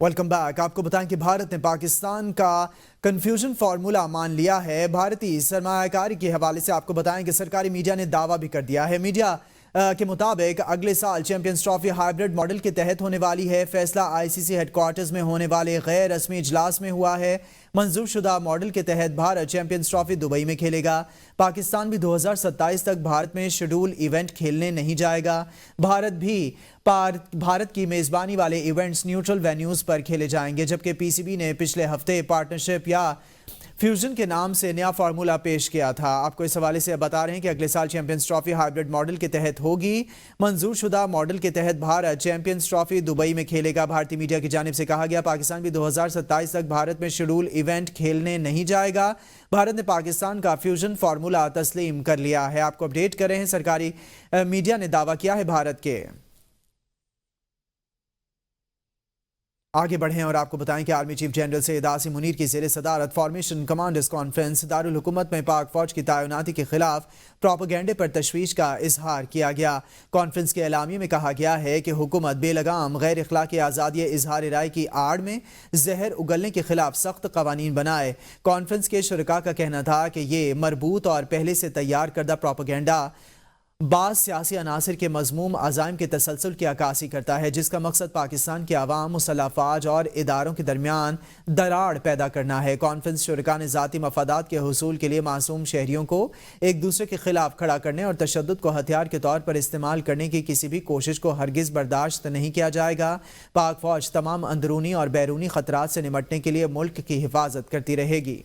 Welcome back. آپ کو بتائیں کہ بھارت نے پاکستان کا کنفیوژن فارمولا مان لیا ہے۔ بھارتی سرمایہ کاری کے حوالے سے آپ کو بتائیں کہ سرکاری میڈیا نے دعویٰ بھی کر دیا ہے۔ میڈیا کے مطابق اگلے سال چیمپئنز ٹرافی ہائیبرڈ ماڈل کے تحت ہونے والی ہے۔ فیصلہ آئی سی سی ہیڈ کوارٹرز میں ہونے والے غیر رسمی اجلاس میں ہوا ہے۔ منظور شدہ ماڈل کے تحت بھارت چیمپئنز ٹرافی دبئی میں کھیلے گا۔ پاکستان بھی 2027 تک بھارت میں شیڈول ایونٹ کھیلنے نہیں جائے گا۔ بھارت کی میزبانی والے ایونٹس نیوٹرل وینیوز پر کھیلے جائیں گے، جبکہ پی سی بی نے پچھلے ہفتے پارٹنرشپ یا فیوژن کے نام سے نیا فارمولا پیش کیا تھا۔ آپ کو اس حوالے سے بتا رہے ہیں کہ اگلے سال چیمپئنز ٹرافی ہائیبرڈ ماڈل کے تحت ہوگی۔ منظور شدہ ماڈل کے تحت بھارت چیمپئنز ٹرافی دبئی میں کھیلے گا۔ بھارتی میڈیا کی جانب سے کہا گیا پاکستان بھی 2027 تک بھارت میں شیڈول ایونٹ کھیلنے نہیں جائے گا۔ بھارت نے پاکستان کا فیوژن فارمولا تسلیم کر لیا ہے۔ آپ کو اپڈیٹ کر رہے ہیں، سرکاری میڈیا نے دعویٰ کیا ہے بھارت کے۔ آگے بڑھیں اور آپ کو بتائیں کہ army chief general Syed Asim Munir کی زیر صدارت فارمیشن کمانڈرز کانفرنس دارالحکومت میں پاک فوج کی تعیناتی کے خلاف پروپیگنڈے پر تشویش کا اظہار کیا گیا۔ کانفرنس کے اعلامیے میں کہا گیا ہے کہ حکومت بے لگام غیر اخلاقی آزادی اظہار رائے کی آڑ میں زہر اگلنے کے خلاف سخت قوانین بنائے۔ کانفرنس کے شرکاء کا کہنا تھا کہ یہ مربوط اور پہلے سے تیار کردہ پروپیگنڈا بعض سیاسی عناصر کے مذموم عزائم کے تسلسل کی عکاسی کرتا ہے، جس کا مقصد پاکستان کے عوام، مسلح افواج اور اداروں کے درمیان دراڑ پیدا کرنا ہے۔ کانفرنس شرکاء نے ذاتی مفادات کے حصول کے لیے معصوم شہریوں کو ایک دوسرے کے خلاف کھڑا کرنے اور تشدد کو ہتھیار کے طور پر استعمال کرنے کی کسی بھی کوشش کو ہرگز برداشت نہیں کیا جائے گا۔ پاک فوج تمام اندرونی اور بیرونی خطرات سے نمٹنے کے لیے ملک کی حفاظت کرتی رہے گی۔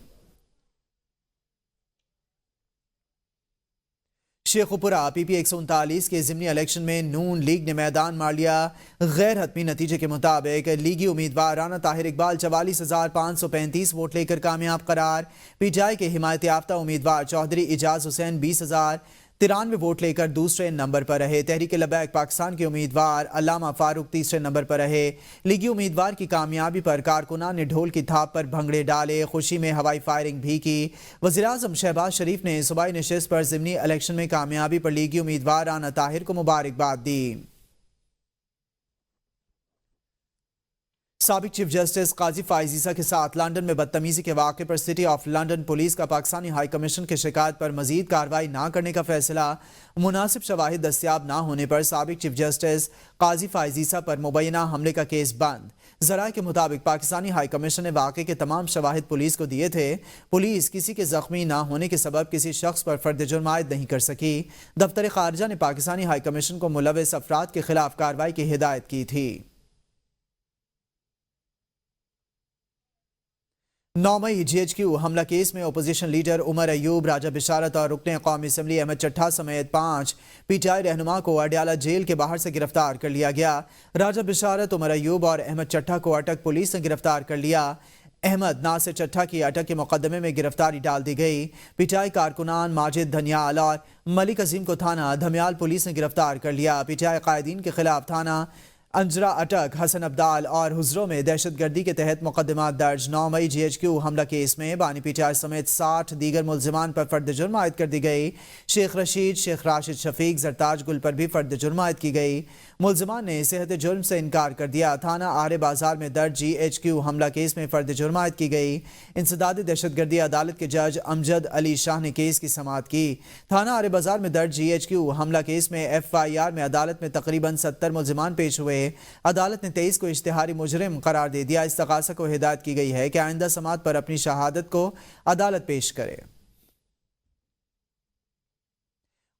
شیخوپورہ پی پی 139 کے ضمنی الیکشن میں نون لیگ نے میدان مار لیا۔ غیر حتمی نتیجے کے مطابق لیگی امیدوار رانا طاہر اقبال 44,535 ووٹ لے کر کامیاب قرار۔ پی ٹی آئی کے حمایت یافتہ امیدوار چودھری اعجاز حسین 20,093 ووٹ لے کر دوسرے نمبر پر رہے۔ تحریک لبیک پاکستان کے امیدوار علامہ فاروق تیسرے نمبر پر رہے۔ لیگی امیدوار کی کامیابی پر کارکنان نے ڈھول کی تھاپ پر بھنگڑے ڈالے، خوشی میں ہوائی فائرنگ بھی کی۔ وزیراعظم شہباز شریف نے صوبائی نشست پر ضمنی الیکشن میں کامیابی پر لیگی امیدوار رانا طاہر کو مبارکباد دی۔ سابق چیف جسٹس قاضی فائز عیسیٰ کے ساتھ لندن میں بدتمیزی کے واقعے پر سٹی آف لندن پولیس کا پاکستانی ہائی کمیشن کی شکایت پر مزید کارروائی نہ کرنے کا فیصلہ۔ مناسب شواہد دستیاب نہ ہونے پر سابق چیف جسٹس قاضی فائز عیسیٰ پر مبینہ حملے کا کیس بند۔ ذرائع کے مطابق پاکستانی ہائی کمیشن نے واقعے کے تمام شواہد پولیس کو دیے تھے۔ پولیس کسی کے زخمی نہ ہونے کے سبب کسی شخص پر فرد جرم عائد نہیں کر سکی۔ دفتر خارجہ نے پاکستانی ہائی کمیشن کو ملوث افراد کے خلاف کارروائی کی ہدایت کی تھی۔ 9 مئی جی ایچ کیو حملہ کیس میں اپوزیشن لیڈر عمر ایوب، راجہ بشارت اور رکن قومی اسمبلی احمد چٹھا سمیت 5 پی ٹی آئی رہنما کو اڈیالہ جیل کے باہر سے گرفتار کر لیا گیا۔ راجہ بشارت، عمر ایوب اور احمد چٹھا کو اٹک پولیس نے گرفتار کر لیا۔ احمد ناصر چٹھا کی اٹک کے مقدمے میں گرفتاری ڈال دی گئی۔ پی ٹی آئی کارکنان ماجد دھنیال اور ملک عظیم کو تھانہ دھمیال پولیس نے گرفتار کر لیا۔ پی ٹی آئی قائدین کے خلاف تھانہ انجرا اٹک، حسن ابدال اور حضروں میں دہشت گردی کے تحت مقدمات درج۔ 9 مئی جی ایچ کیو حملہ کیس میں بانی پی ٹی آئی سمیت 60 دیگر ملزمان پر فرد جرم عائد کر دی گئی۔ شیخ رشید، شیخ راشد شفیق، زرتاج گل پر بھی فرد جرم عائد کی گئی۔ ملزمان نے صحت جرم سے انکار کر دیا۔ تھانہ آرے بازار میں درج جی ایچ کیو حملہ کیس میں فرد جرم عائد کی گئی۔ انسداد دہشت گردی عدالت کے جج امجد علی شاہ نے کیس کی سماعت کی۔ تھانہ آرے بازار میں درج جی ایچ کیو حملہ کیس میں ایف آئی آر میں عدالت میں تقریباً 70 ملزمان پیش ہوئے۔ عدالت نے 23 کو اشتہاری مجرم قرار دے دیا۔ استغاثہ کو ہدایت کی گئی ہے کہ آئندہ سماعت پر اپنی شہادت کو عدالت پیش کرے۔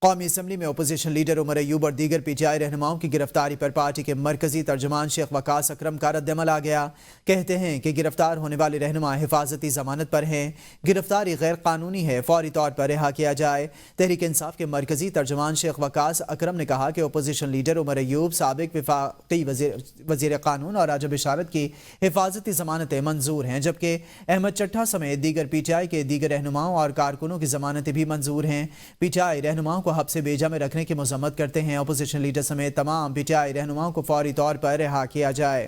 قومی اسمبلی میں اپوزیشن لیڈر عمر ایوب اور دیگر پی ٹی آئی رہنماؤں کی گرفتاری پر پارٹی کے مرکزی ترجمان شیخ وقاص اکرم کا رد عمل آ گیا۔ کہتے ہیں کہ گرفتار ہونے والے رہنما حفاظتی ضمانت پر ہیں، گرفتاری غیر قانونی ہے، فوری طور پر رہا کیا جائے۔ تحریک انصاف کے مرکزی ترجمان شیخ وقاص اکرم نے کہا کہ اپوزیشن لیڈر عمر ایوب، سابق وفاقی وزیر قانون اور راجہ بشارت کی حفاظتی ضمانتیں منظور ہیں، جبکہ احمد چٹھا سمیت دیگر پی ٹی آئی کے دیگر رہنماؤں اور کارکنوں کی ضمانتیں بھی منظور ہیں۔ پی ٹی آئی رہنماؤں کو حبس بیجا میں رکھنے کی مذمت کرتے ہیں۔ اپوزیشن لیڈر سمیت تمام پی ٹی آئی رہنماؤں کو فوری طور پر رہا کیا جائے۔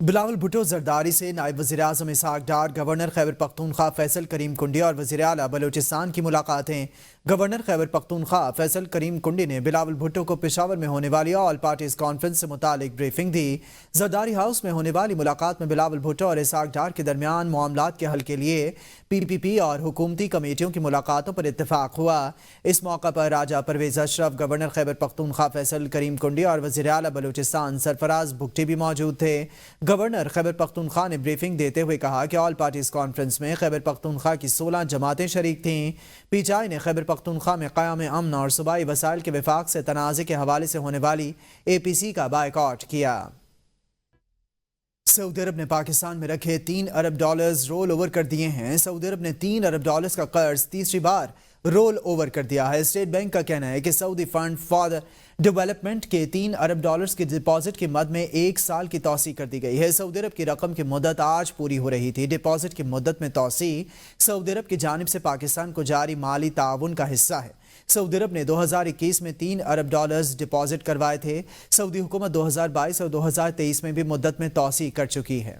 بلاول بھٹو زرداری سے نائب وزیر اعظم اسحاق ڈار، گورنر خیبر پختونخوا فیصل کریم کنڈی اور وزیر اعلیٰ بلوچستان کی ملاقاتیں۔ گورنر خیبر پختونخوا فیصل کریم کنڈی نے بلاول بھٹو کو پشاور میں ہونے والی آل پارٹیز کانفرنس سے متعلق بریفنگ دی۔ زرداری ہاؤس میں ہونے والی ملاقات میں بلاول بھٹو اور اسحاق ڈار کے درمیان معاملات کے حل کے لیے PPP اور حکومتی کمیٹیوں کی ملاقاتوں پر اتفاق ہوا۔ اس موقع پر راجہ پرویز اشرف، گورنر خیبر پختونخوا فیصل کریم کنڈی اور وزیر اعلیٰ بلوچستان سرفراز بگٹی بھی موجود تھے۔ گورنر خیبر پختونخوا نے بریفنگ دیتے ہوئے کہا کہ آل پارٹیز کانفرنس میں خیبر پختونخوا کی 16 جماعتیں شریک تھیں۔ PTI نے خیبر پختونخوا میں قیام امن اور صوبائی وسائل کے وفاق سے تنازع کے حوالے سے ہونے والی APC کا بائیکاٹ کیا۔ سعودی عرب نے پاکستان میں رکھے $3 ارب رول اوور کر دیے ہیں۔ سعودی عرب نے $3 ارب کا قرض تیسری بار رول اوور کر دیا ہے۔ اسٹیٹ بینک کا کہنا ہے کہ سعودی فنڈ فار ڈیولپمنٹ کے $3 ارب کی ڈپازٹ کی مد میں 1 سال کی توسیع کر دی گئی ہے۔ سعودی عرب کی رقم کی مدت آج پوری ہو رہی تھی۔ ڈپازٹ کی مدت میں توسیع سعودی عرب کی جانب سے پاکستان کو جاری مالی تعاون کا حصہ ہے۔ سعودی عرب نے 2021 میں $3 ارب ڈپازٹ کروائے تھے۔ سعودی حکومت 2022 اور 2023 میں بھی مدت میں توسیع کر چکی ہے۔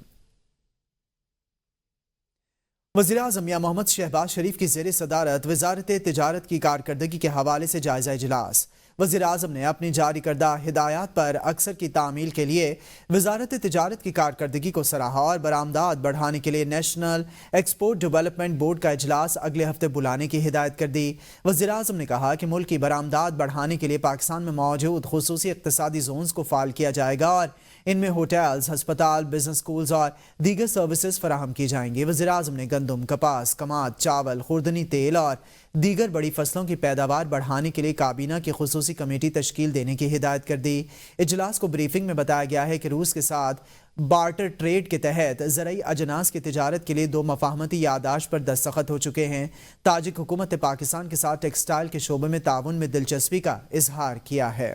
وزیراعظم میاں محمد شہباز شریف کی زیر صدارت وزارت تجارت کی کارکردگی کے حوالے سے جائزہ اجلاس۔ وزیر اعظم نے اپنی جاری کردہ ہدایات پر اکثر کی تعمیل کے لیے وزارت تجارت کی کارکردگی کو سراہا اور برآمدات بڑھانے کے لیے نیشنل ایکسپورٹ ڈیولپمنٹ بورڈ کا اجلاس اگلے ہفتے بلانے کی ہدایت کر دی۔ وزیر اعظم نے کہا کہ ملک کی برآمدات بڑھانے کے لیے پاکستان میں موجود خصوصی اقتصادی زونز کو فعال کیا جائے گا اور ان میں ہوٹلز، ہسپتال، بزنس سکولز اور دیگر سروسز فراہم کی جائیں گی۔ وزیر اعظم نے گندم، کپاس، کماد، چاول، خوردنی تیل اور دیگر بڑی فصلوں کی پیداوار بڑھانے کے لیے کابینہ کی خصوصی کمیٹی تشکیل دینے کی ہدایت کر دی۔ اجلاس کو بریفنگ میں بتایا گیا ہے کہ روس کے ساتھ بارٹر ٹریڈ کے تحت زرعی اجناس کی تجارت کے لیے 2 مفاہمتی یادداشت پر دستخط ہو چکے ہیں۔ تاجک حکومت نے پاکستان کے ساتھ ٹیکسٹائل کے شعبے میں تعاون میں دلچسپی کا اظہار کیا ہے۔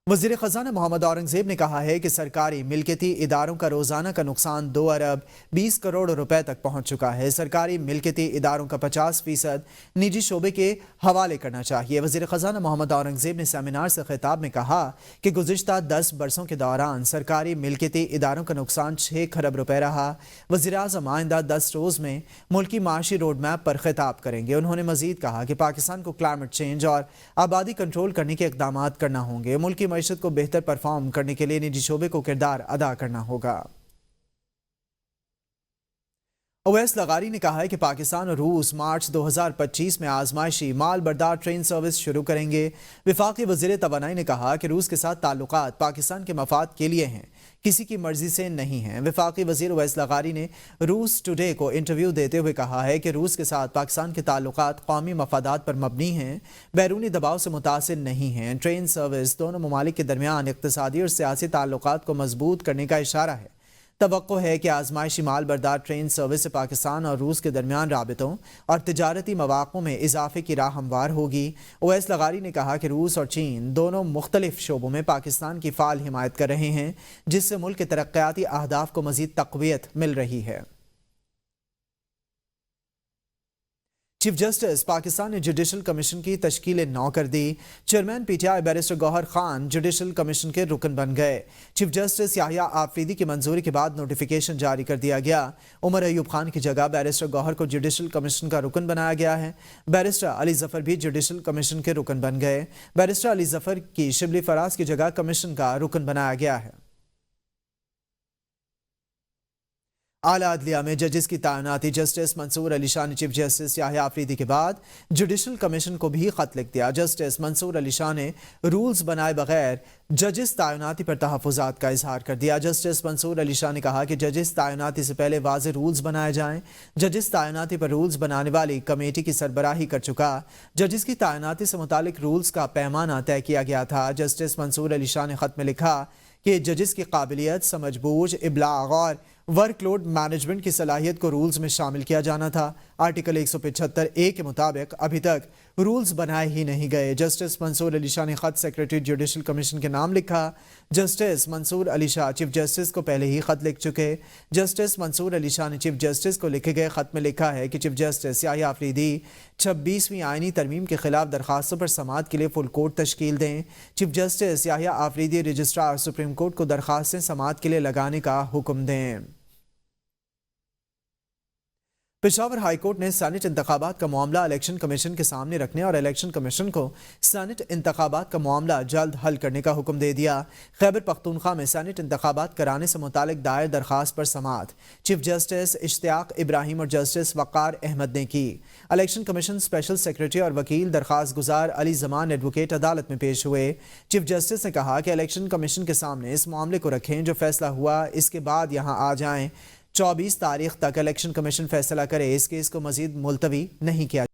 وزیر خزانہ محمد اورنگزیب نے کہا ہے کہ سرکاری ملکیتی اداروں کا روزانہ کا نقصان 2 ارب 20 کروڑ روپے تک پہنچ چکا ہے۔ سرکاری ملکیتی اداروں کا 50% نجی شعبے کے حوالے کرنا چاہیے۔ وزیر خزانہ محمد اورنگزیب نے سیمینار سے خطاب میں کہا کہ گزشتہ 10 برسوں کے دوران سرکاری ملکیتی اداروں کا نقصان 6 کھرب روپے رہا۔ وزیر اعظم آئندہ 10 روز میں ملکی معاشی روڈ میپ پر خطاب کریں گے۔ انہوں نے مزید کہا کہ پاکستان کو کلائمیٹ چینج اور آبادی کنٹرول کرنے کے اقدامات کرنا ہوں گے۔ ملکی معیشت کو بہتر پرفارم کرنے کے لیے نجی شعبے کو کردار ادا کرنا ہوگا۔ اویس لغاری نے کہا ہے کہ پاکستان اور روس مارچ 2025 میں آزمائشی مال بردار ٹرین سروس شروع کریں گے۔ وفاقی وزیر توانائی نے کہا کہ روس کے ساتھ تعلقات پاکستان کے مفاد کے لیے ہیں، کسی کی مرضی سے نہیں ہیں۔ وفاقی وزیر اویس لغاری نے روس ٹوڈے کو انٹرویو دیتے ہوئے کہا ہے کہ روس کے ساتھ پاکستان کے تعلقات قومی مفادات پر مبنی ہیں، بیرونی دباؤ سے متاثر نہیں ہیں۔ ٹرین سروس دونوں ممالک کے درمیان اقتصادی اور سیاسی تعلقات کو مضبوط کرنے کا اشارہ ہے۔ توقع ہے کہ آزمائشی مال بردار ٹرین سروس سے پاکستان اور روس کے درمیان رابطوں اور تجارتی مواقع میں اضافے کی راہ ہموار ہوگی۔ اویس لغاری نے کہا کہ روس اور چین دونوں مختلف شعبوں میں پاکستان کی فعال حمایت کر رہے ہیں، جس سے ملک کے ترقیاتی اہداف کو مزید تقویت مل رہی ہے۔ چیف جسٹس پاکستان نے جوڈیشل کمیشن کی تشکیل 9 کر دی۔ چیئرمین PTI بیرسٹر گوہر خان جوڈیشل کمیشن کے رکن بن گئے۔ چیف جسٹس یحییٰ آفریدی کی منظوری کے بعد نوٹیفیکیشن جاری کر دیا گیا۔ عمر ایوب خان کی جگہ بیرسٹر گوہر کو جوڈیشل کمیشن کا رکن بنایا گیا ہے۔ بیرسٹر علی ظفر بھی جوڈیشل کمیشن کے رکن بن گئے۔ بیرسٹر علی ظفر کی شبلی فراز کی جگہ کمیشن کا رکن بنایا گیا ہے۔ اعلیٰ عدلیہ میں ججز کی تعیناتی جسٹس منصور علی شاہ نے چیف جسٹس یحییٰ آفریدی کے بعد جوڈیشل کمیشن کو بھی خط لکھ دیا۔ جسٹس منصور علی شاہ نے رولز بنائے بغیر ججز تعیناتی پر تحفظات کا اظہار کر دیا۔ جسٹس منصور علی شاہ نے کہا کہ ججز تعیناتی سے پہلے واضح رولز بنائے جائیں۔ ججز تعیناتی پر رولز بنانے والی کمیٹی کی سربراہی کر چکا۔ ججز کی تعیناتی سے متعلق رولز کا پیمانہ طے کیا گیا تھا۔ جسٹس منصور علی شاہ نے خط میں لکھا کہ ججز کی قابلیت، سمجھ بوجھ، ابلاغ اور ورک لوڈ مینجمنٹ کی صلاحیت کو رولز میں شامل کیا جانا تھا۔ آرٹیکل 175(a) کے مطابق ابھی تک رولز بنائے ہی نہیں گئے۔ جسٹس منصور علی شاہ نے خط سیکریٹری جوڈیشل کمیشن کے نام لکھا۔ جسٹس منصور علی شاہ چیف جسٹس کو پہلے ہی خط لکھ چکے۔ جسٹس منصور علی شاہ نے چیف جسٹس کو لکھے گئے خط میں لکھا ہے کہ چیف جسٹس یحییٰ آفریدی 26ویں آئینی ترمیم کے خلاف درخواستوں پر سماعت کے لیے فل کورٹ تشکیل دیں۔ چیف جسٹس یحییٰ آفریدی رجسٹرار سپریم کورٹ کو درخواستیں سماعت کے لیے لگانے کا حکم دیں۔ پشاور ہائی کورٹ نے سینٹ انتخابات کا معاملہ الیکشن کمیشن کے سامنے رکھنے اور الیکشن کمیشن کو سینٹ انتخابات کا معاملہ جلد حل کرنے کا حکم دے دیا۔ خیبر پختونخوا میں سینٹ انتخابات کرانے سے متعلق دائر درخواست پر سماعت چیف جسٹس اشتیاق ابراہیم اور جسٹس وقار احمد نے کی۔ الیکشن کمیشن اسپیشل سیکرٹری اور وکیل درخواست گزار علی زمان ایڈوکیٹ عدالت میں پیش ہوئے۔ چیف جسٹس نے کہا کہ الیکشن کمیشن کے سامنے اس معاملے کو رکھیں، جو فیصلہ ہوا اس کے بعد یہاں آ جائیں۔ 24 تاریخ تک الیکشن کمیشن فیصلہ کرے، اس کیس کو مزید ملتوی نہیں کیا۔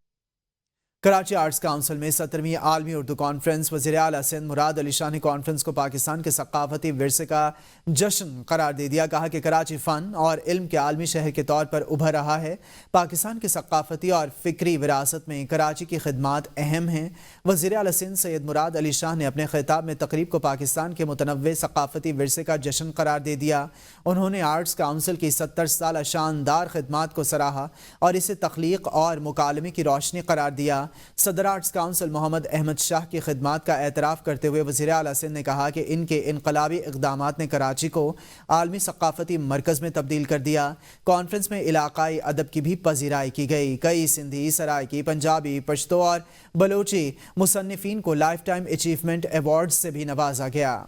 کراچی آرٹس کونسل میں 17ویں عالمی اردو کانفرنس، وزیر اعلیٰ سندھ مراد علی شاہ نے کانفرنس کو پاکستان کے ثقافتی ورثے کا جشن قرار دے دیا۔ کہا کہ کراچی فن اور علم کے عالمی شہر کے طور پر ابھر رہا ہے۔ پاکستان کی ثقافتی اور فکری وراثت میں کراچی کی خدمات اہم ہیں۔ وزیر اعلیٰ سندھ سید مراد علی شاہ نے اپنے خطاب میں تقریب کو پاکستان کے متنوع ثقافتی ورثے کا جشن قرار دے دیا۔ انہوں نے آرٹس کونسل کی 70 سالہ شاندار خدمات کو سراہا اور اسے تخلیق اور مکالمے کی روشنی قرار دیا۔ صدر آرٹس کونسل محمد احمد شاہ کی خدمات کا اعتراف کرتے ہوئے وزیر اعلیٰ سندھ نے کہا کہ ان کے انقلابی اقدامات نے کراچی کو عالمی ثقافتی مرکز میں تبدیل کر دیا۔ کانفرنس میں علاقائی ادب کی بھی پذیرائی کی گئی۔ کئی سندھی، سرائکی، پنجابی، پشتو اور بلوچی مصنفین کو لائف ٹائم اچیومنٹ ایوارڈ سے بھی نوازا گیا۔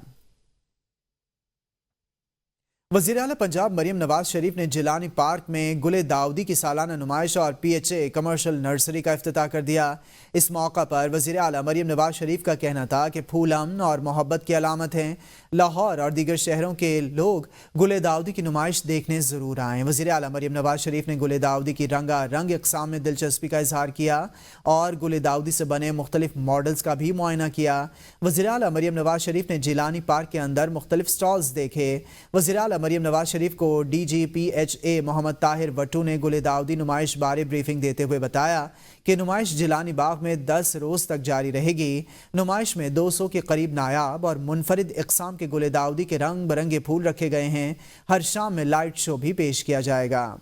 وزیر اعلیٰ پنجاب مریم نواز شریف نے جیلانی پارک میں گل داؤدی کی سالانہ نمائش اور PHA کمرشل نرسری کا افتتاح کر دیا۔ اس موقع پر وزیر اعلیٰ مریم نواز شریف کا کہنا تھا کہ پھول امن اور محبت کی علامت ہیں۔ لاہور اور دیگر شہروں کے لوگ گل داؤدی کی نمائش دیکھنے ضرور آئیں۔ وزیر اعلیٰ مریم نواز شریف نے گل داؤدی کی رنگا رنگ اقسام میں دلچسپی کا اظہار کیا اور گل داؤدی سے بنے مختلف ماڈلز کا بھی معائنہ کیا۔ وزیر اعلیٰ مریم نواز شریف نے جیلانی پارک کے اندر مختلف سٹالز دیکھے۔ وزیر اعلیٰ مریم نواز شریف کو DGPHA محمد طاہر وٹو نے گل داؤدی نمائش بارے بریفنگ دیتے ہوئے بتایا کہ نمائش جیلانی باغ میں 10 روز تک جاری رہے گی۔ نمائش میں 200 کے قریب نایاب اور منفرد اقسام کے گل داؤدی کے رنگ برنگے پھول رکھے گئے ہیں۔ ہر شام میں لائٹ شو بھی پیش کیا جائے گا۔